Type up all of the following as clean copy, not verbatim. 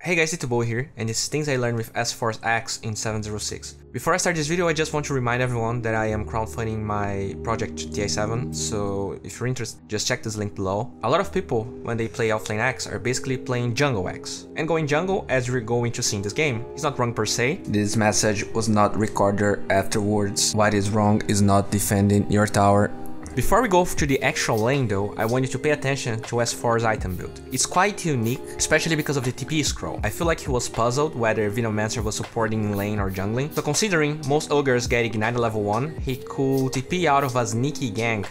Hey guys, D.Bowie here, and this is things I learned with S4 Axe in 7.06. Before I start this video, I just want to remind everyone that I am crowdfunding my project TI7, so if you're interested, just check this link below. A lot of people, when they play offlane Axe, are basically playing jungle Axe, and going jungle as you're going to see in this game. It's not wrong per se. This message was not recorded afterwards. What is wrong is not defending your tower. Before we go to the actual lane though, I want you to pay attention to S4's item build. It's quite unique, especially because of the TP scroll. I feel like he was puzzled whether Venomancer was supporting lane or jungling. So considering most ogres get ignited level 1, he could TP out of a sneaky gank,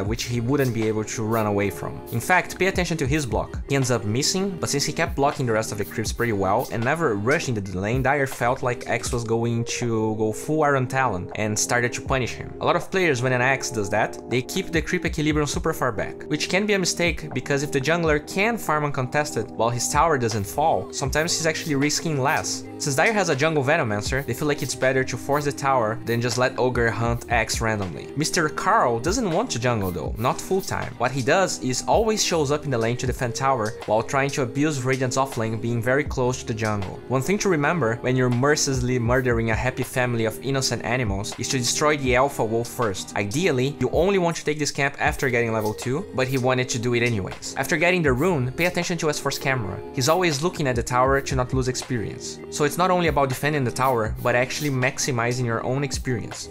which he wouldn't be able to run away from. In fact, pay attention to his block. He ends up missing, but since he kept blocking the rest of the creeps pretty well and never rushing the lane, Dire felt like Axe was going to go full Iron Talon and started to punish him. A lot of players, when an Axe does that, they keep the creep equilibrium super far back, which can be a mistake because if the jungler can farm uncontested while his tower doesn't fall, sometimes he's actually risking less. Since Dire has a jungle Venomancer, they feel like it's better to force the tower than just let Ogre hunt Axe randomly. Mr. Carl doesn't want to jungle though, not full time. What he does is always shows up in the lane to defend tower while trying to abuse Radiant's offlane being very close to the jungle. One thing to remember when you're mercilessly murdering a happy family of innocent animals is to destroy the alpha wolf first. Ideally, you only want to take this camp after getting level 2, but he wanted to do it anyways. After getting the rune, pay attention to S4's camera. He's always looking at the tower to not lose experience. So it's not only about defending the tower, but actually maximizing your own experience.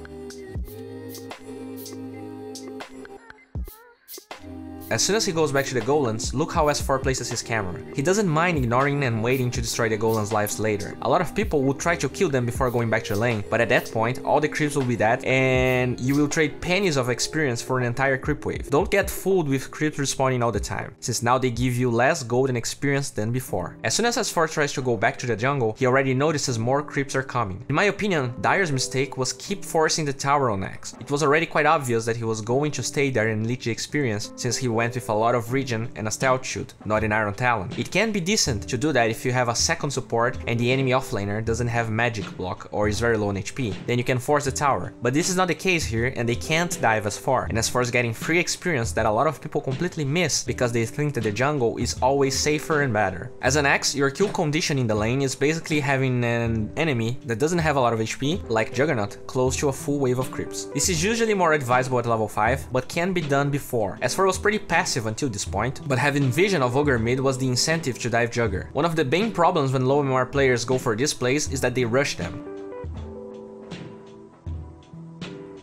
As soon as he goes back to the golems, look how S4 places his camera. He doesn't mind ignoring and waiting to destroy the golems' lives later. A lot of people would try to kill them before going back to the lane, but at that point, all the creeps will be dead, and you will trade pennies of experience for an entire creep wave. Don't get fooled with creeps respawning all the time, since now they give you less gold and experience than before. As soon as S4 tries to go back to the jungle, he already notices more creeps are coming. In my opinion, Dire's mistake was keep forcing the tower on Axe. It was already quite obvious that he was going to stay there and leech the experience, since he went with a lot of regen and a stealth shoot, not an Iron Talon. It can be decent to do that if you have a second support and the enemy offlaner doesn't have magic block or is very low on HP, then you can force the tower. But this is not the case here and they can't dive as far, and as far as getting free experience that a lot of people completely miss because they think that the jungle is always safer and better. As an Axe, your kill condition in the lane is basically having an enemy that doesn't have a lot of HP, like Juggernaut, close to a full wave of creeps. This is usually more advisable at level 5, but can be done before. S4 was pretty passive until this point, but having vision of Ogre mid was the incentive to dive Jugger. One of the main problems when low MMR players go for this plays is that they rush them.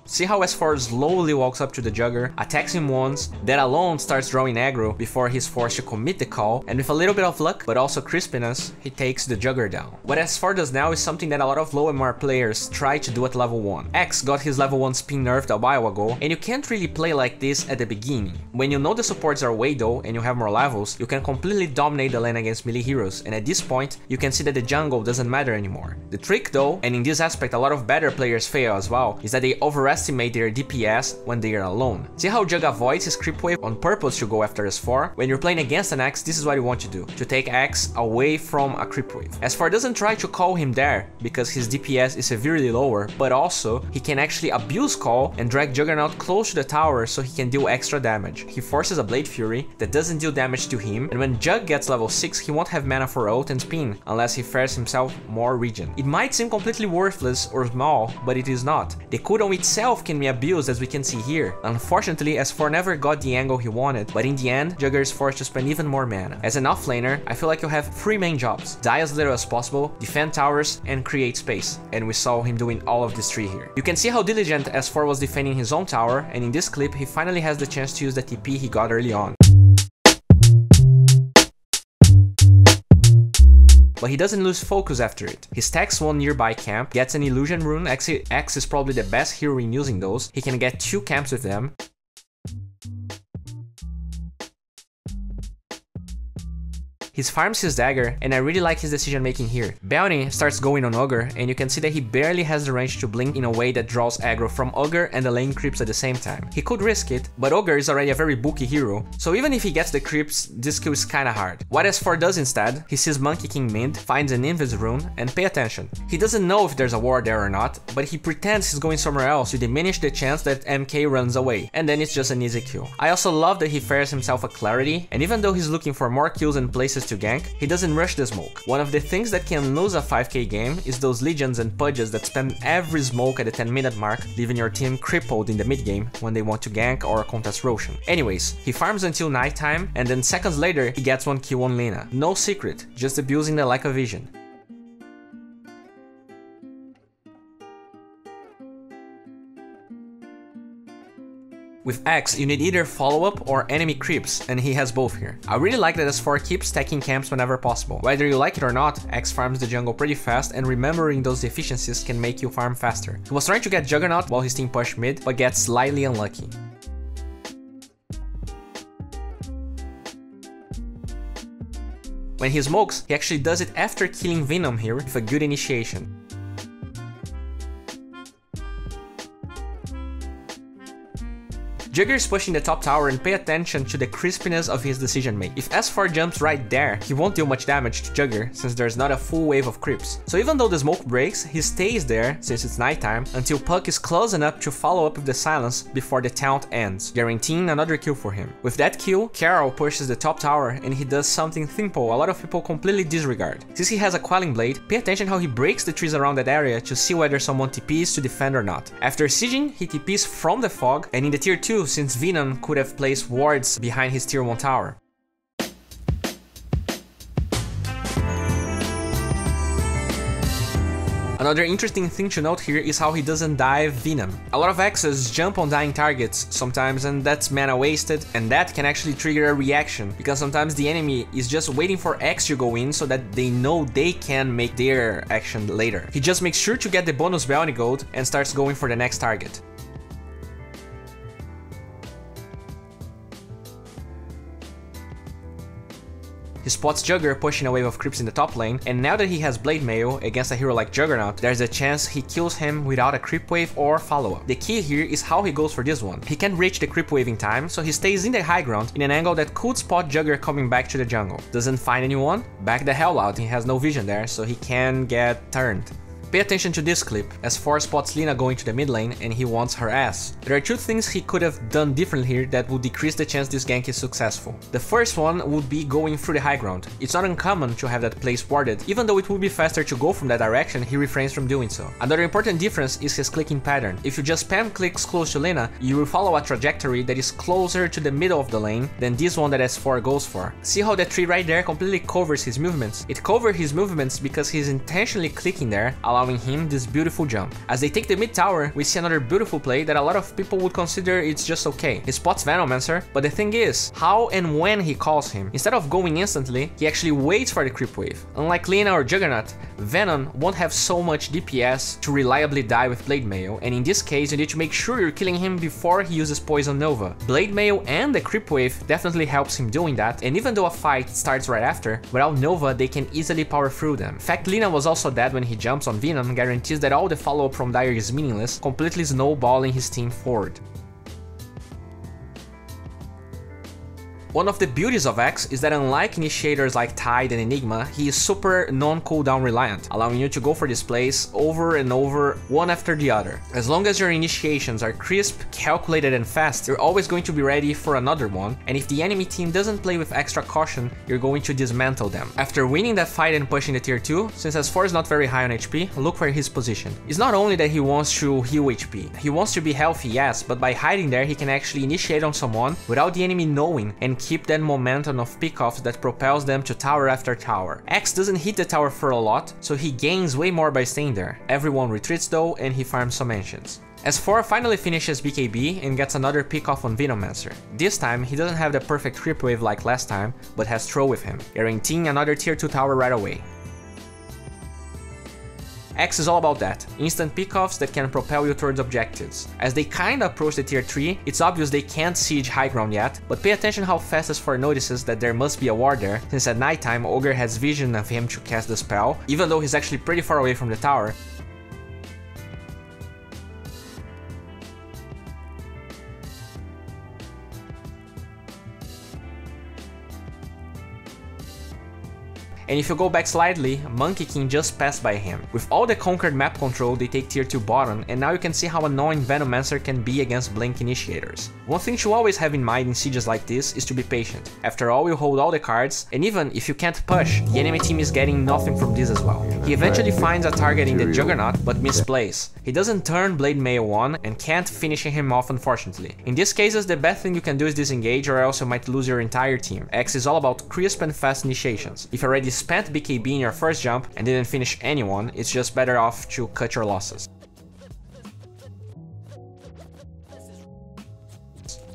See how S4 slowly walks up to the Jugger, attacks him once, that alone starts drawing aggro before he's forced to commit the call, and with a little bit of luck, but also crispiness, he takes the Jugger down. What S4 does now is something that a lot of low MMR players try to do at level 1. Axe got his level 1 spin nerfed a while ago, and you can't really play like this at the beginning. When you know the supports are way low and you have more levels, you can completely dominate the lane against melee heroes, and at this point, you can see that the jungle doesn't matter anymore. The trick though, and in this aspect a lot of better players fail as well, is that they overestimate their DPS when they are alone. See how Jug avoids his creep wave on purpose to go after S4? When you're playing against an Axe, this is what you want to do, to take Axe away from a creep wave. S4 doesn't try to call him there, because his DPS is severely lower, but also, he can actually abuse call and drag Juggernaut close to the tower so he can deal extra damage. He forces a Blade Fury that doesn't deal damage to him, and when Jug gets level 6, he won't have mana for ult and spin, unless he fares himself more regen. It might seem completely worthless or small, but it is not. The cooldown itself can be abused, as we can see here. Unfortunately, S4 never got the angle he wanted, but in the end, Jugger is forced to spend even more mana. As an offlaner, I feel like you have 3 main jobs: die as little as possible, defend towers, and create space. And we saw him doing all of these 3 here. You can see how diligent S4 was defending his own tower, and in this clip, he finally has the chance to use the TP he got early on. But he doesn't lose focus after it. He stacks one nearby camp, gets an illusion rune. Axe is probably the best hero in using those. He can get 2 camps with them. He farms his dagger, and I really like his decision making here. Bounty starts going on Ogre, and you can see that he barely has the range to blink in a way that draws aggro from Ogre and the lane creeps at the same time. He could risk it, but Ogre is already a very bulky hero, so even if he gets the creeps, this kill is kinda hard. What S4 does instead, he sees Monkey King mid, finds an invis rune, and pay attention. He doesn't know if there's a ward there or not, but he pretends he's going somewhere else to diminish the chance that MK runs away, and then it's just an easy kill. I also love that he fares himself a clarity, and even though he's looking for more kills and places chance to gank, he doesn't rush the smoke. One of the things that can lose a 5k game is those legions and pudges that spam every smoke at the 10-minute mark, leaving your team crippled in the mid game when they want to gank or contest Roshan. Anyways, he farms until nighttime, and then seconds later he gets one kill on Lina. No secret, just abusing the lack of vision. With Axe, you need either follow-up or enemy creeps, and he has both here. I really like that S4 keeps stacking camps whenever possible. Whether you like it or not, Axe farms the jungle pretty fast, and remembering those deficiencies can make you farm faster. He was trying to get Juggernaut while his team pushed mid, but gets slightly unlucky. When he smokes, he actually does it after killing Venom here with a good initiation. Jugger is pushing the top tower, and pay attention to the crispiness of his decision making. If S4 jumps right there, he won't deal much damage to Jugger since there's not a full wave of creeps. So even though the smoke breaks, he stays there since it's nighttime until Puck is close enough to follow up with the silence before the taunt ends, guaranteeing another kill for him. With that kill, Carol pushes the top tower and he does something simple a lot of people completely disregard. Since he has a Quelling Blade, pay attention how he breaks the trees around that area to see whether someone TPs to defend or not. After sieging, he TPs from the fog, and in the tier 2, since Venom could have placed wards behind his tier 1 tower. Another interesting thing to note here is how he doesn't dive Venom. A lot of Axes jump on dying targets sometimes, and that's mana wasted, and that can actually trigger a reaction, because sometimes the enemy is just waiting for X to go in so that they know they can make their action later. He just makes sure to get the bonus bounty gold and starts going for the next target. He spots Jugger pushing a wave of creeps in the top lane, and now that he has Blade Mail against a hero like Juggernaut, there's a chance he kills him without a creep wave or follow-up. The key here is how he goes for this one. He can't reach the creep wave in time, so he stays in the high ground in an angle that could spot Jugger coming back to the jungle. Doesn't find anyone? Back the hell out, he has no vision there, so he can get turned. Pay attention to this clip, as S4 spots Lina going to the mid lane and he wants her ass. There are two things he could have done differently here that would decrease the chance this gank is successful. The first one would be going through the high ground. It's not uncommon to have that place warded, even though it would be faster to go from that direction, he refrains from doing so. Another important difference is his clicking pattern. If you just spam clicks close to Lina, you will follow a trajectory that is closer to the middle of the lane than this one that S4 goes for. See how that tree right there completely covers his movements? It covers his movements because he's intentionally clicking there, allowing him this beautiful jump. As they take the mid tower, we see another beautiful play that a lot of people would consider it's just okay. He spots Venomancer, but the thing is, how and when he calls him. Instead of going instantly, he actually waits for the creep wave. Unlike Lina or Juggernaut, Venom won't have so much DPS to reliably die with Blade Mail, and in this case you need to make sure you're killing him before he uses Poison Nova. Blade Mail and the creep wave definitely helps him doing that, and even though a fight starts right after, without Nova they can easily power through them. In fact, Lina was also dead when he jumps on Venom, guarantees that all the follow-up from Dire is meaningless, completely snowballing his team forward. One of the beauties of Axe is that unlike initiators like Tide and Enigma, he is super non-cooldown reliant, allowing you to go for this plays over and over, one after the other. As long as your initiations are crisp, calculated and fast, you're always going to be ready for another one, and if the enemy team doesn't play with extra caution, you're going to dismantle them. After winning that fight and pushing the tier 2, since S4 is not very high on HP, look for his position. It's not only that he wants to heal HP, he wants to be healthy, yes, but by hiding there he can actually initiate on someone without the enemy knowing and keep that momentum of pickoffs that propels them to tower after tower. Axe doesn't hit the tower for a lot, so he gains way more by staying there. Everyone retreats though, and he farms some ancients. S4 finally finishes BKB and gets another pickoff on Venomancer. This time he doesn't have the perfect creep wave like last time, but has Throw with him, guaranteeing another tier 2 tower right away. Axe is all about that, instant pickoffs that can propel you towards objectives. As they kinda approach the tier 3, it's obvious they can't siege high ground yet, but pay attention how fast S4 notices that there must be a ward there, since at nighttime Ogre has vision of him to cast the spell, even though he's actually pretty far away from the tower. And if you go back slightly, Monkey King just passed by him. With all the conquered map control, they take tier 2 bottom, and now you can see how annoying Venomancer can be against Blink initiators. One thing to always have in mind in sieges like this is to be patient. After all, you hold all the cards, and even if you can't push, the enemy team is getting nothing from this as well. He eventually finds a target in the Juggernaut, but misplays. He doesn't turn Blade Mail on and can't finish him off, unfortunately. In these cases, the best thing you can do is disengage, or else you might lose your entire team. Axe is all about crisp and fast initiations. If you already spent BKB in your first jump and didn't finish anyone, it's just better off to cut your losses.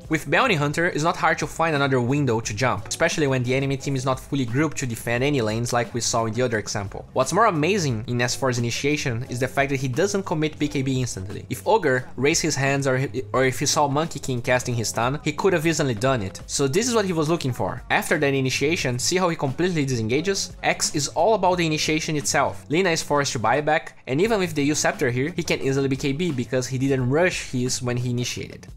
With Bounty Hunter, it's not hard to find another window to jump, especially when the enemy team is not fully grouped to defend any lanes like we saw in the other example. What's more amazing in S4's initiation is the fact that he doesn't commit BKB instantly. If Ogre raised his hands or if he saw Monkey King casting his stun, he could have easily done it. So this is what he was looking for. After that initiation, see how he completely disengages? Axe is all about the initiation itself. Lina is forced to buy back, and even with the U Scepter here, he can easily BKB because he didn't rush his when he initiated.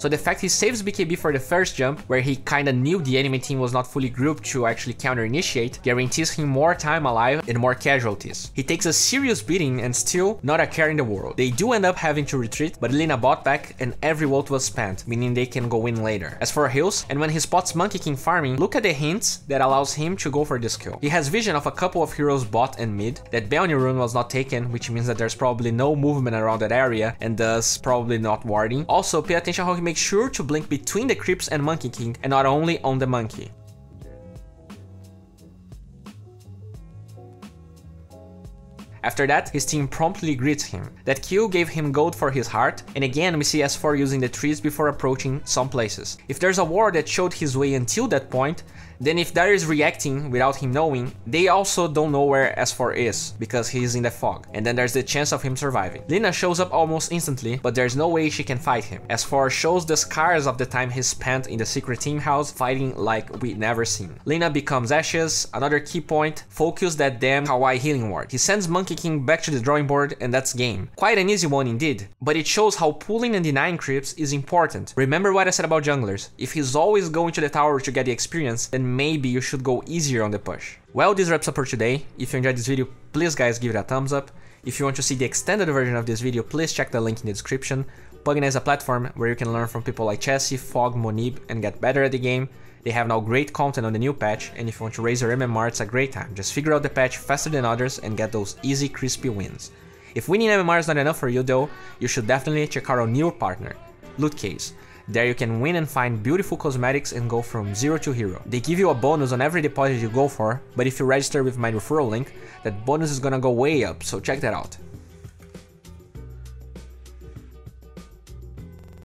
So the fact he saves BKB for the first jump, where he kinda knew the enemy team was not fully grouped to actually counter-initiate, guarantees him more time alive and more casualties. He takes a serious beating and still not a care in the world. They do end up having to retreat, but Lina bought back and every ult was spent, meaning they can go in later. As for heals, and when he spots Monkey King farming, look at the hints that allows him to go for this kill. He has vision of a couple of heroes bot and mid, that bounty rune was not taken, which means that there's probably no movement around that area and thus probably not warding. Also, pay attention how he makes sure to blink between the creeps and Monkey King and not only on the monkey. After that, his team promptly greets him. That kill gave him gold for his heart, and again we see S4 using the trees before approaching some places. If there's a ward that showed his way until that point, then if Dire is reacting without him knowing, they also don't know where S4 is, because he's in the fog, and then there's the chance of him surviving. Lina shows up almost instantly, but there's no way she can fight him. S4 shows the scars of the time he spent in the secret team house fighting like we never seen. Lina becomes Ashes, another key point, focus that damn kawaii healing ward. He sends Monkey King back to the drawing board and that's game. Quite an easy one indeed, but it shows how pulling and denying creeps is important. Remember what I said about junglers, if he's always going to the tower to get the experience, then maybe you should go easier on the push. Well, this wraps up for today. If you enjoyed this video, please guys give it a thumbs up. If you want to see the extended version of this video, please check the link in the description. Pugna is a platform where you can learn from people like Chessie, Fog, Monib and get better at the game. They have now great content on the new patch, and if you want to raise your MMR, it's a great time. Just figure out the patch faster than others and get those easy, crispy wins. If winning MMR is not enough for you though, you should definitely check out our new partner, Loot Case. There you can win and find beautiful cosmetics and go from 0 to hero. They give you a bonus on every deposit you go for, but if you register with my referral link, that bonus is gonna go way up, so check that out.